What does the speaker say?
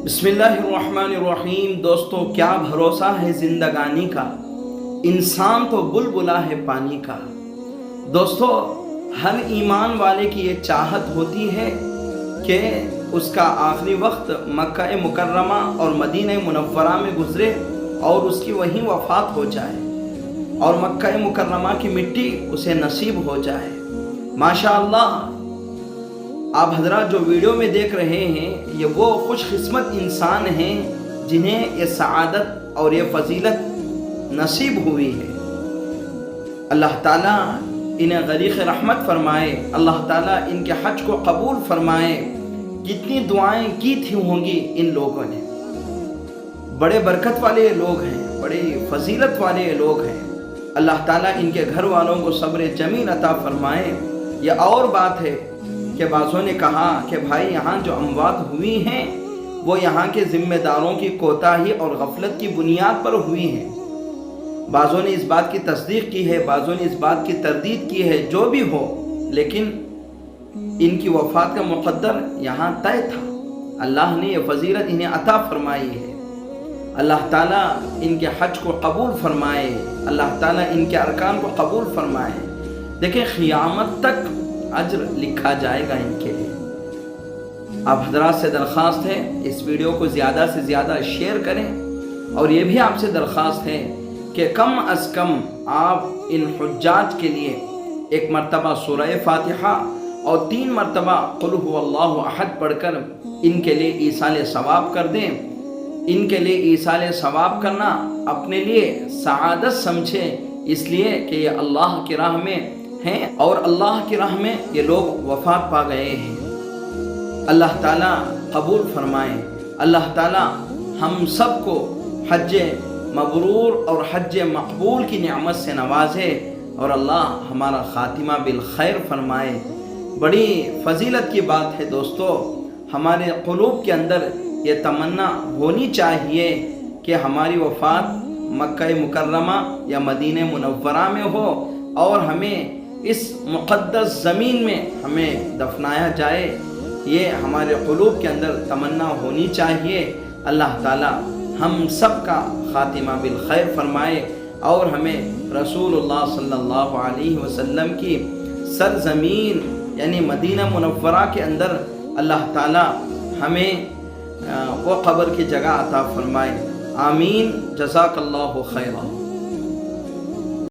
बिस्मिल्लाहिर्रहमानिर्रहीम। दोस्तों, क्या भरोसा है जिंदगानी का, इंसान तो बुलबुला है पानी का। दोस्तों, हर ईमान वाले की ये चाहत होती है कि उसका आखिरी वक्त मक्का मुकर्रमा और मदीना मुनव्वरा में गुजरे और उसकी वहीं वफ़ात हो जाए और मक्का मुकर्रमा की मिट्टी उसे नसीब हो जाए। माशाअल्लाह, आप हजरात जो वीडियो में देख रहे हैं, ये वो खुशकिस्मत इंसान हैं जिन्हें ये सआदत और ये फजीलत नसीब हुई है। अल्लाह ताला इन्हें गरीक़ रहमत फरमाए, अल्लाह ताला इनके हज को कबूल फरमाए। कितनी दुआएं की थी होंगी इन लोगों ने। बड़े बरकत वाले लोग हैं, बड़े फजीलत वाले लोग हैं। अल्लाह ताला इनके घर वालों को सब्र जमील अता फरमाए। यह और बात है कि बाज़ों ने कहा कि भाई यहाँ जो अमवात हुई हैं वो यहाँ के ज़िम्मेदारों की कोताही और गफलत की बुनियाद पर हुई हैं। बाज़ों ने इस बात की तस्दीक की है, बाज़ों ने इस बात की तरदीद की है। जो भी हो, लेकिन इनकी वफ़ात का मुक़द्दर यहाँ तय था। अल्लाह ने यह फजीलत इन्हें अता फरमाई है। अल्लाह ताला इनके हज को कबूल फरमाए, अल्लाह ताला इनके अरकान को कबूल फरमाए। देखें, क़ियामत तक अज्र लिखा जाएगा इनके लिए। आप हजरात से दरख्वास्त है, इस वीडियो को ज़्यादा से ज़्यादा शेयर करें और ये भी आपसे दरख्वास्त है कि कम अज़ कम आप इन हुज्जाज के लिए एक मरतबा सूरह फातिहा और 3 मरतबा कुल हुवल्लाहु अहद पढ़कर इनके लिए ईसाल सवाब कर दें। इनके लिए ईसाल सवाब करना अपने लिए सआदत समझें, इसलिए कि ये अल्लाह की राह में हैं और अल्लाह की राह में ये लोग वफ़ात पा गए हैं। अल्लाह ताला कबूल फरमाए। अल्लाह ताला हम सबको हज मबरूर और हज मकबूल की नेमत से नवाजे और अल्लाह हमारा ख़ातिमा बिल खैर फरमाए। बड़ी फजीलत की बात है दोस्तों, हमारे क़ुलूब के अंदर ये तमन्ना होनी चाहिए कि हमारी वफ़ात मक्का मुकर्रमा या मदीना मुनव्वरा में हो और हमें इस मुक़द्दस ज़मीन में हमें दफनाया जाए। ये हमारे क़ुलूब के अंदर तमन्ना होनी चाहिए। अल्लाह ताला हम सब का ख़ातिमा बिल खैर फरमाए और हमें रसूलुल्लाह सल्लल्लाहु अलैहि वसल्लम की सरज़मीन यानी मदीना मुनव्वरा के अंदर अल्लाह ताला हमें वो क़ब्र की जगह अता फरमाए। आमीन। जज़ाकल्लाहु खैरा।